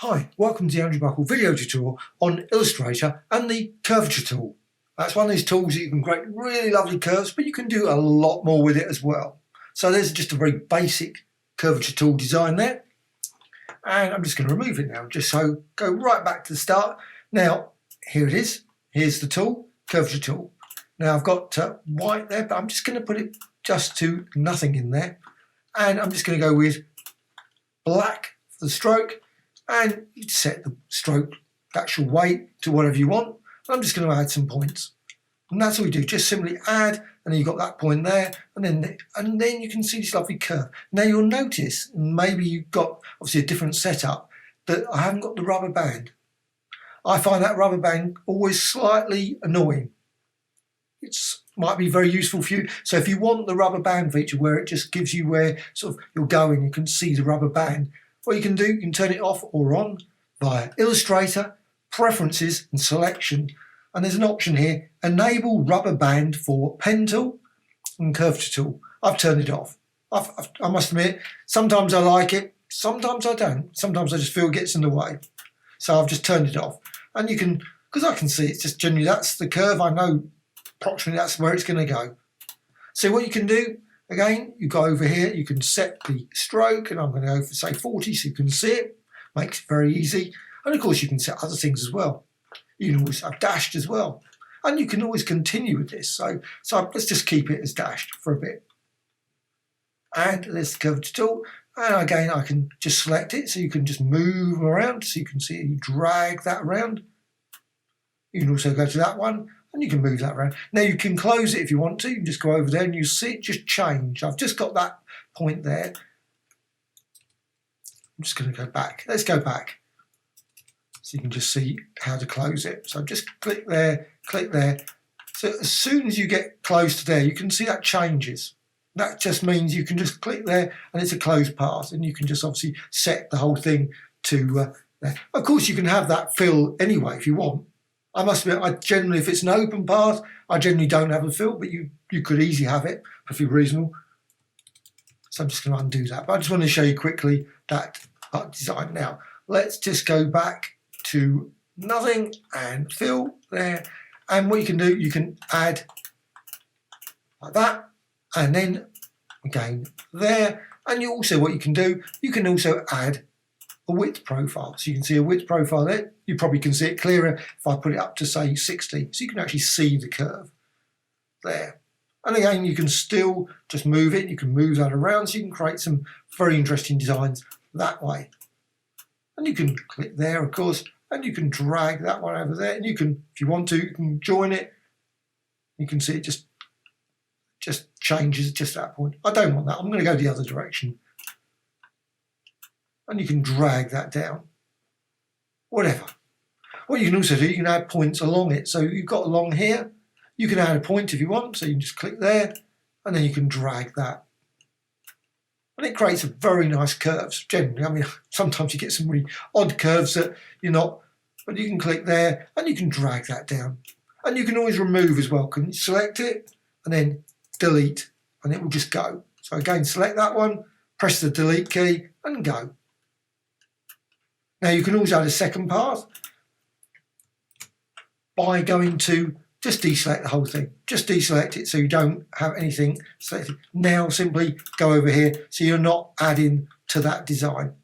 Hi, welcome to the Andrew Buckle video tutorial on Illustrator and the Curvature Tool. That's one of these tools that you can create really lovely curves, but you can do a lot more with it as well. So there's just a very basic Curvature Tool design there. And I'm just going to remove it now, just so go right back to the start. Now, here it is. Here's the tool, Curvature Tool. Now I've got white there, but I'm just going to put it just to nothing in there. And I'm just going to go with black for the stroke. And you set the stroke actual weight to whatever you want. I'm just going to add some points, and that's all you do. Just simply add, and then you've got that point there, and then you can see this lovely curve. Now you'll notice, maybe you've got obviously a different setup, that I haven't got the rubber band. I find that rubber band always slightly annoying. It might be very useful for you. So if you want the rubber band feature where it just gives you where sort of you're going, you can see the rubber band. What you can do, you can turn it off or on via Illustrator, Preferences and Selection. And there's an option here, Enable Rubber Band for Pen Tool and Curvature Tool. I've turned it off. I must admit, sometimes I like it, sometimes I don't. Sometimes I just feel it gets in the way. So I've just turned it off. And you can, because I can see it's just generally that's the curve, I know approximately that's where it's going to go. So what you can do, again, you go over here, you can set the stroke, and I'm going to go for, say, 40 so you can see it. Makes it very easy. And, of course, you can set other things as well. You can always have dashed as well. And you can always continue with this. So let's just keep it as dashed for a bit. And there's the Curvature Tool. And, again, I can just select it so you can just move around. So you can see you drag that around. You can also go to that one. And you can move that around. Now you can close it if you want to. You can just go over there and you see it just change. I've just got that point there. I'm just going to go back. Let's go back. So you can just see how to close it. So just click there, click there. So as soon as you get close to there, you can see that changes. That just means you can just click there and it's a closed path. And you can just obviously set the whole thing to there. Of course, you can have that fill anyway if you want. I must admit, I generally, if it's an open path, I generally don't have a fill, but you could easily have it, perfectly reasonable. So I'm just going to undo that. But I just want to show you quickly that design. Now, let's just go back to nothing and fill there. And what you can do, you can add like that, and then again there. And you also, what you can do, you can also add a width profile. So you can see a width profile there. You probably can see it clearer if I put it up to, say, 60. So you can actually see the curve there. And again, you can still just move it. You can move that around. So you can create some very interesting designs that way. And you can click there, of course, and you can drag that one over there. And you can, if you want to, you can join it. You can see it just changes just at that point. I don't want that. I'm going to go the other direction. And you can drag that down. Whatever. What you can also do, you can add points along it. So you've got along here, you can add a point if you want. So you can just click there, and then you can drag that. And it creates a very nice curves. Generally, I mean, sometimes you get some really odd curves that you're not, but you can click there, and you can drag that down. And you can always remove as well. Can you select it, and then delete, and it will just go. So again, select that one, press the delete key, and go. Now you can also add a second path by going to just deselect the whole thing. Just deselect it so you don't have anything selected. Now simply go over here so you're not adding to that design.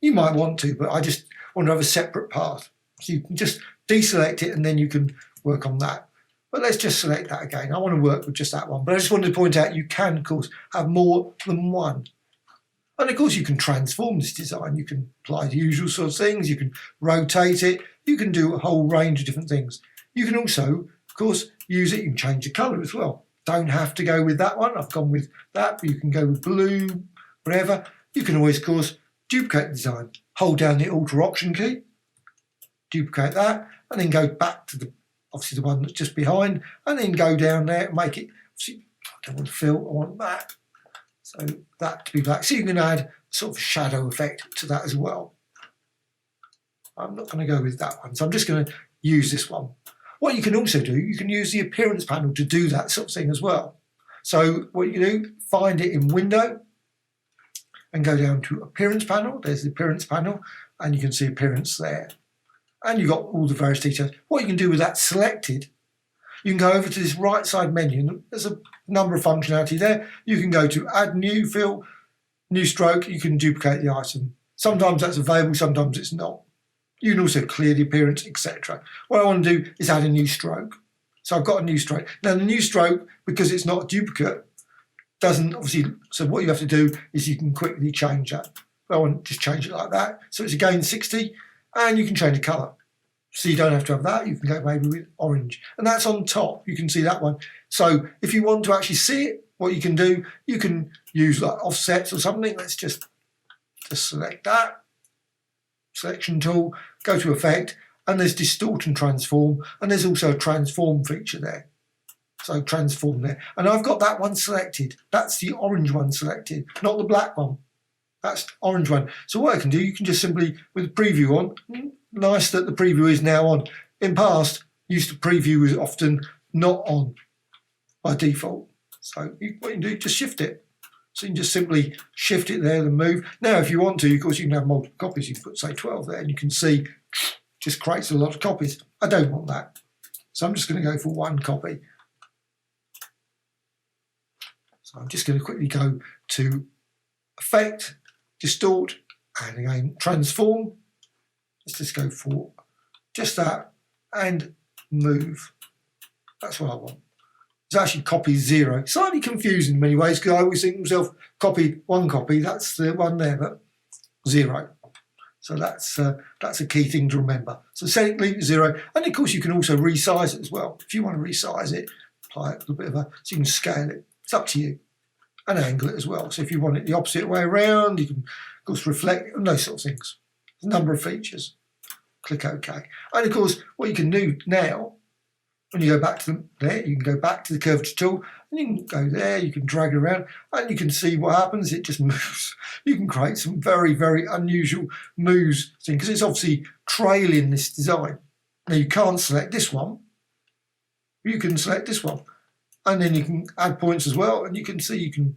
You might want to, but I just want to have a separate path. So you can just deselect it and then you can work on that. But let's just select that again. I want to work with just that one. But I just wanted to point out you can, of course, have more than one. And of course you can transform this design. You can apply the usual sort of things. You can rotate it. You can do a whole range of different things. You can also, of course, use it. You can change the colour as well. Don't have to go with that one. I've gone with that, but you can go with blue, whatever. You can always, of course, duplicate the design. Hold down the Alt or Option key, duplicate that, and then go back to the, obviously the one that's just behind, and then go down there and make it, I don't want to fill, I want that. So that to be black. So you can add sort of a shadow effect to that as well. I'm not going to go with that one. So I'm just going to use this one. What you can also do, you can use the appearance panel to do that sort of thing as well. So what you do, find it in Window and go down to Appearance Panel. There's the Appearance Panel. and you can see appearance there. And you've got all the various details. What you can do with that selected, you can go over to this right side menu, and there's a number of functionality there. You can go to add new fill, new stroke, you can duplicate the item. Sometimes that's available, sometimes it's not. You can also clear the appearance, etc. What I want to do is add a new stroke. So I've got a new stroke. Now the new stroke, because it's not a duplicate, doesn't obviously, so what you have to do is you can quickly change that. I want to just change it like that. So it's again 60, and you can change the colour. So you don't have to have that, you can go maybe with orange. And that's on top, you can see that one. So if you want to actually see it, what you can do, you can use like offsets or something. Let's just select that. Selection tool, go to effect, and there's distort and transform, and there's also a transform feature there. So transform there. And I've got that one selected. That's the orange one selected, not the black one. That's the orange one. So what I can do, you can just simply, with the preview on, nice that the preview is now on. In past, used to preview was often not on by default. So what you can do, just shift it. So you can just simply shift it there and move. Now, if you want to, of course, you can have multiple copies. You can put, say, 12 there, and you can see just creates a lot of copies. I don't want that. So I'm just going to go for one copy. So I'm just going to quickly go to Effect, Distort, and again, Transform. Let's just go for just that, and Move. That's what I want. It's actually copy 0. Slightly confusing in many ways, because I always think to myself, copy one copy, that's the one there, but 0. So that's a key thing to remember. So set it, leave it 0, and of course you can also resize it as well. If you want to resize it, apply a little bit of a, so you can scale it. It's up to you, and angle it as well. So if you want it the opposite way around, you can of course reflect and those sort of things. There's a number of features. Click OK, and of course what you can do now, when you go back to there, you can go back to the Curvature tool, and you can go there, you can drag it around, and you can see what happens, it just moves. You can create some very, very unusual moves, because it's obviously trailing this design. Now you can't select this one, you can select this one, and then you can add points as well, and you can see you can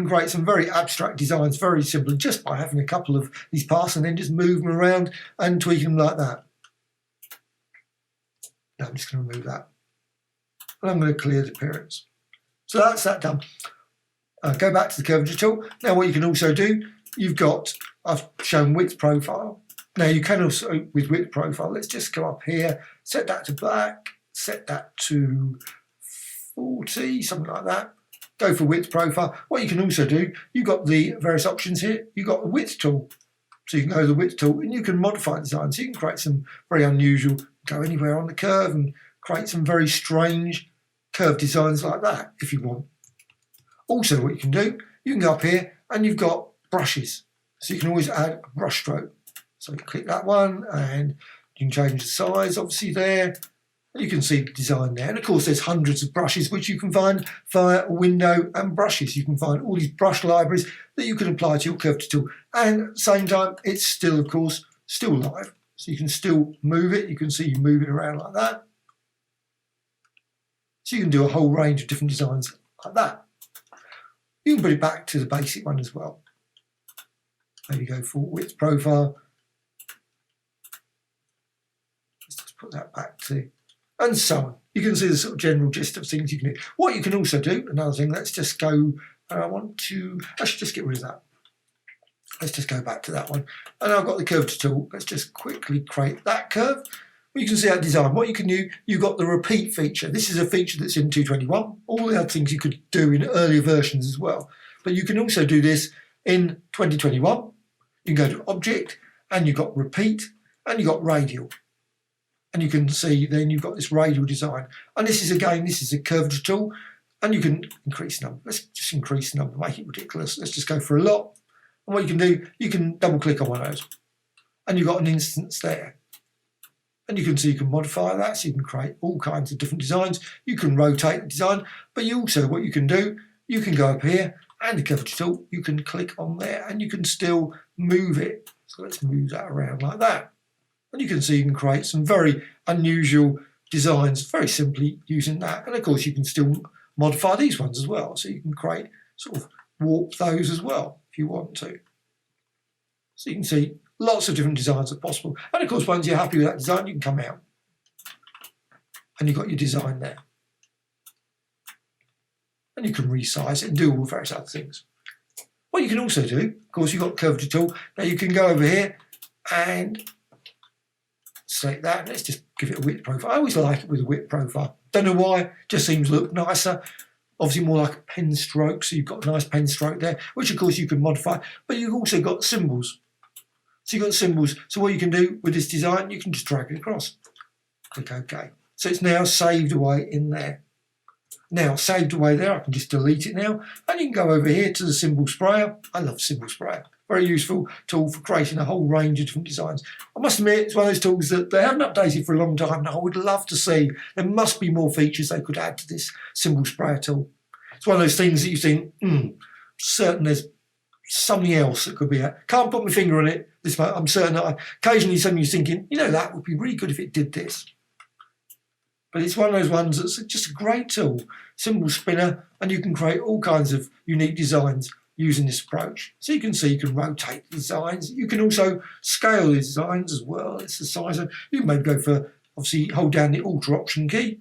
create some very abstract designs very simply just by having a couple of these parts and then just move them around and tweak them like that. Now I'm just going to remove that, and I'm going to clear the appearance. So that's that done. Go back to the Curvature tool. Now what you can also do, I've shown width profile. Now you can also, with width profile, let's just go up here, set that to black, set that to 40, something like that. Go for width profile. What you can also do, you've got the various options here. You've got the width tool. So you can go to the width tool and you can modify the design. So you can create some very unusual, go anywhere on the curve and create some very strange curved designs like that if you want. Also what you can do, you can go up here and you've got brushes. So you can always add a brush stroke. So you click that one and you can change the size obviously there. And you can see the design there. And of course there's hundreds of brushes which you can find via window and brushes. You can find all these brush libraries that you can apply to your Curvature tool. And at the same time, it's still, of course, still live. So you can still move it. You can see you move it around like that. So you can do a whole range of different designs like that. You can put it back to the basic one as well. Maybe go for width profile. Let's just put that back to, and so on. You can see the sort of general gist of things you can do. What you can also do, another thing, let's just go, I should just get rid of that. Let's just go back to that one. And I've got the Curvature tool. Let's just quickly create that curve. You can see that design. What you can do, you've got the repeat feature. This is a feature that's in 221. All the other things you could do in earlier versions as well. But you can also do this in 2021. You can go to Object, and you've got Repeat, and you've got Radial. And you can see then you've got this radial design. And this is, again, this is a Curvature tool. And you can increase the number. Let's just increase the number, make it ridiculous. Let's just go for a lot. And what you can do, you can double click on one of those. And you've got an instance there. And you can see you can modify that, so you can create all kinds of different designs. You can rotate the design, but you also, what you can do, you can go up here and the Curvature tool, you can click on there and you can still move it. So let's move that around like that. And you can see you can create some very unusual designs very simply using that. And of course you can still modify these ones as well. So you can create, sort of warp those as well if you want to. So you can see lots of different designs are possible. And of course, once you're happy with that design, you can come out and you've got your design there. And you can resize it and do all various other things. What you can also do, of course, you've got Curvature Tool. Now you can go over here and select that. Let's just give it a width profile. I always like it with a width profile. Don't know why, just seems to look nicer. Obviously more like a pen stroke, so you've got a nice pen stroke there, which of course you can modify, but you've also got symbols. So you've got symbols. So what you can do with this design, you can just drag it across. Click OK. So it's now saved away in there. Now, saved away there, I can just delete it now. And you can go over here to the symbol sprayer. I love symbol sprayer. Very useful tool for creating a whole range of different designs. I must admit, it's one of those tools that they haven't updated for a long time, and I would love to see. There must be more features they could add to this symbol sprayer tool. It's one of those things that you think, certain there's something else that could be out. Can't put my finger on it. I'm certain that occasionally somebody's thinking, you know, that would be really good if it did this. But it's one of those ones that's just a great tool, symbol spinner, and you can create all kinds of unique designs using this approach. So you can see you can rotate the designs. You can also scale the designs as well. It's the size of, you can maybe go for, obviously hold down the Alt Option key,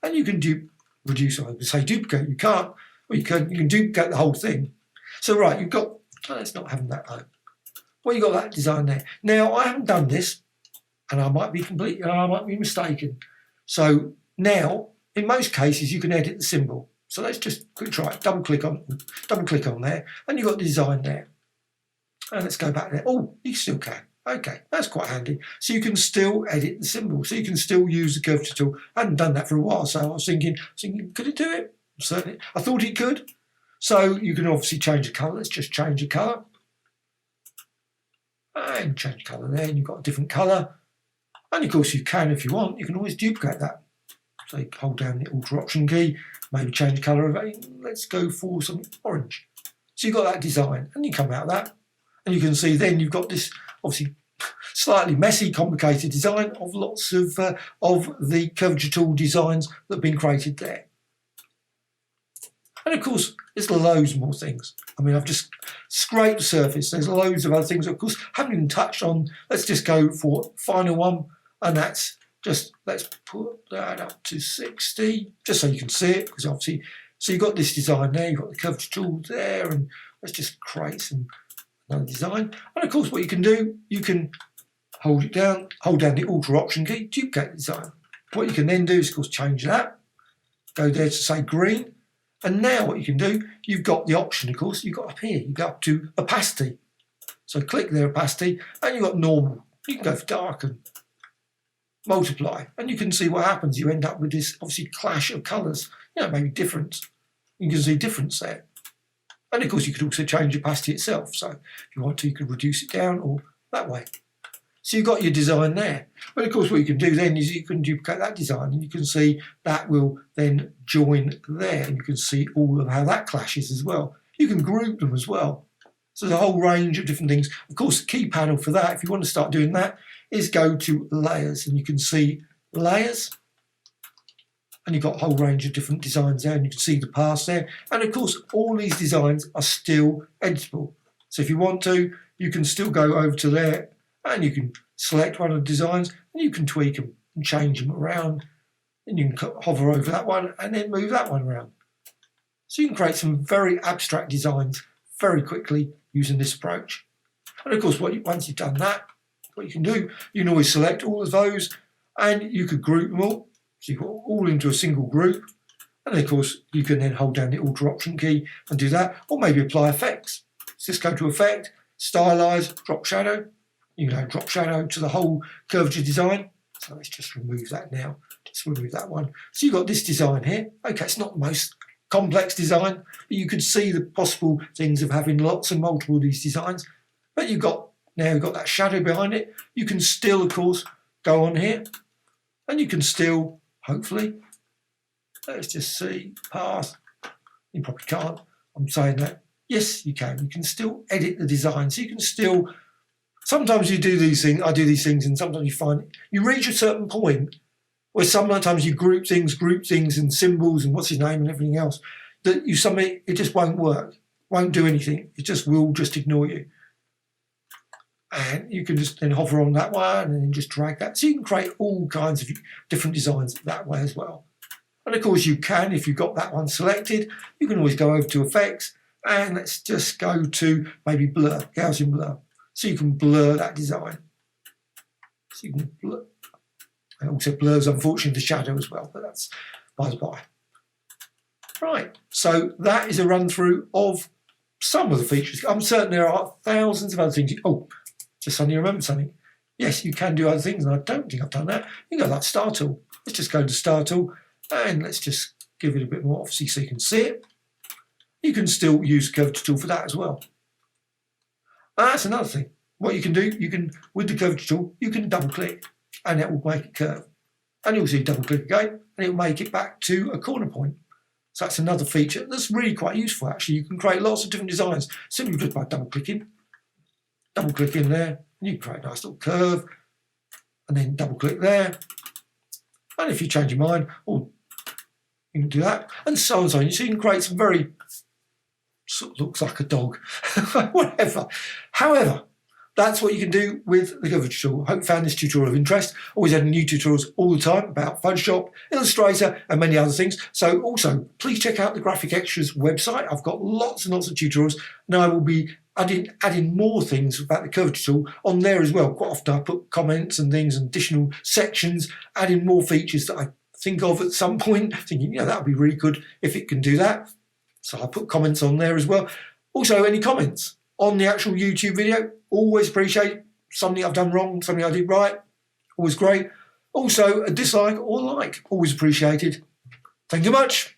and you can reduce, I would say duplicate. You can't, well, you can duplicate the whole thing. So right, you've got, let's not have that though. Well, you've got that design there. Now, I haven't done this, and I might be mistaken. So now, in most cases, you can edit the symbol. So let's just try it. Double click on there, and you've got the design there. And let's go back there. Oh, you still can. Okay, that's quite handy. So you can still edit the symbol. So you can still use the Curvature tool. I hadn't done that for a while, so I was thinking, could it do it? Certainly, I thought it could. So you can obviously change the colour. Let's just change the colour. And change colour there, and you've got a different colour. And of course you can, if you want, you can always duplicate that. So you hold down the Alt Option key, maybe change the colour of it. Let's go for some orange. So you've got that design, and you come out of that, and you can see then you've got this obviously slightly messy, complicated design of lots of the Curvature tool designs that have been created there. And of course, there's loads more things. I mean, I've just scraped the surface. There's loads of other things, of course, haven't even touched on. Let's just go for final one, and that's just, let's put that up to 60, just so you can see it, because obviously, so you've got this design there, you've got the Curvature tool there, and let's just create another design. And of course, what you can do, you can hold down the Alt Option key, duplicate the design. What you can then do is, of course, change that, go there to say green. And now what you can do, you've got the option, of course, you've got up here, you go up to opacity. So click there, opacity, and you've got normal. You can go for darken, multiply, and you can see what happens. You end up with this, obviously, clash of colours, maybe difference. You can see difference there. And of course, you could also change the opacity itself. So if you want to, you could reduce it down or that way. So you've got your design there. But of course, what you can do then is you can duplicate that design, and you can see that will then join there. And you can see all of how that clashes as well. You can group them as well. So there's a whole range of different things. Of course, the key panel for that, if you want to start doing that, is go to layers, and you can see layers. And you've got a whole range of different designs there, and you can see the paths there. And of course, all these designs are still editable. So if you want to, you can still go over to there, and you can select one of the designs, and you can tweak them and change them around. And you can hover over that one and then move that one around. So you can create some very abstract designs very quickly using this approach. And of course, once you've done that, what you can do, you can always select all of those, and you could group them all. So you put all into a single group. And of course, you can then hold down the Alt Option key and do that, or maybe apply effects. So just go to Effect, Stylize, Drop Shadow. You can drop shadow to the whole curvature design. So let's just remove that now. Just remove that one. So you've got this design here. Okay, it's not the most complex design, but you could see the possible things of having lots and multiple of these designs. But you've got that shadow behind it. You can still, of course, go on here, and you can still, hopefully, let's just see, path. You probably can't. I'm saying that. Yes, you can. You can still edit the design. So you can still. Sometimes you do these things, I do these things, and sometimes you find you reach a certain point where sometimes you group things and symbols and what's his name and everything else, that you submit, it just won't work, won't do anything. It just will just ignore you. And you can just then hover on that one and then just drag that. So you can create all kinds of different designs that way as well. And of course you can, if you've got that one selected, you can always go over to Effects and let's just go to maybe Blur, Gaussian Blur. So you can blur that design. So you can blur. It also blurs, unfortunately, the shadow as well, but that's by the by. Right, so that is a run through of some of the features. I'm certain there are thousands of other things. Oh, just suddenly remember something. Yes, you can do other things, and I don't think I've done that. You can go like Star Tool. Let's just go to Star Tool, and let's just give it a bit more, obviously, so you can see it. You can still use Curvature Tool for that as well. And that's another thing. What you can do, you can, with the Curvature Tool, you can double click, and that will make it curve. And you'll see double click again, and it will make it back to a corner point. So that's another feature that's really quite useful, actually. You can create lots of different designs simply just by double clicking. Double click in there, and you can create a nice little curve, and then double click there. And if you change your mind, oh, you can do that, and so on and so on. So you can create some very, sort of looks like a dog, whatever. However, that's what you can do with the Curvature Tool. I hope you found this tutorial of interest. Always adding new tutorials all the time about Photoshop, Illustrator, and many other things. So also, please check out the Graphicxtras website. I've got lots and lots of tutorials, and I will be adding more things about the Curvature Tool on there as well. Quite often I put comments and things and additional sections, adding more features that I think of at some point, thinking, you know, that would be really good if it can do that. So I put comments on there as well. Also, any comments on the actual YouTube video, always appreciate. Something I've done wrong, something I did right, always great. Also, a dislike or like, always appreciated. Thank you much.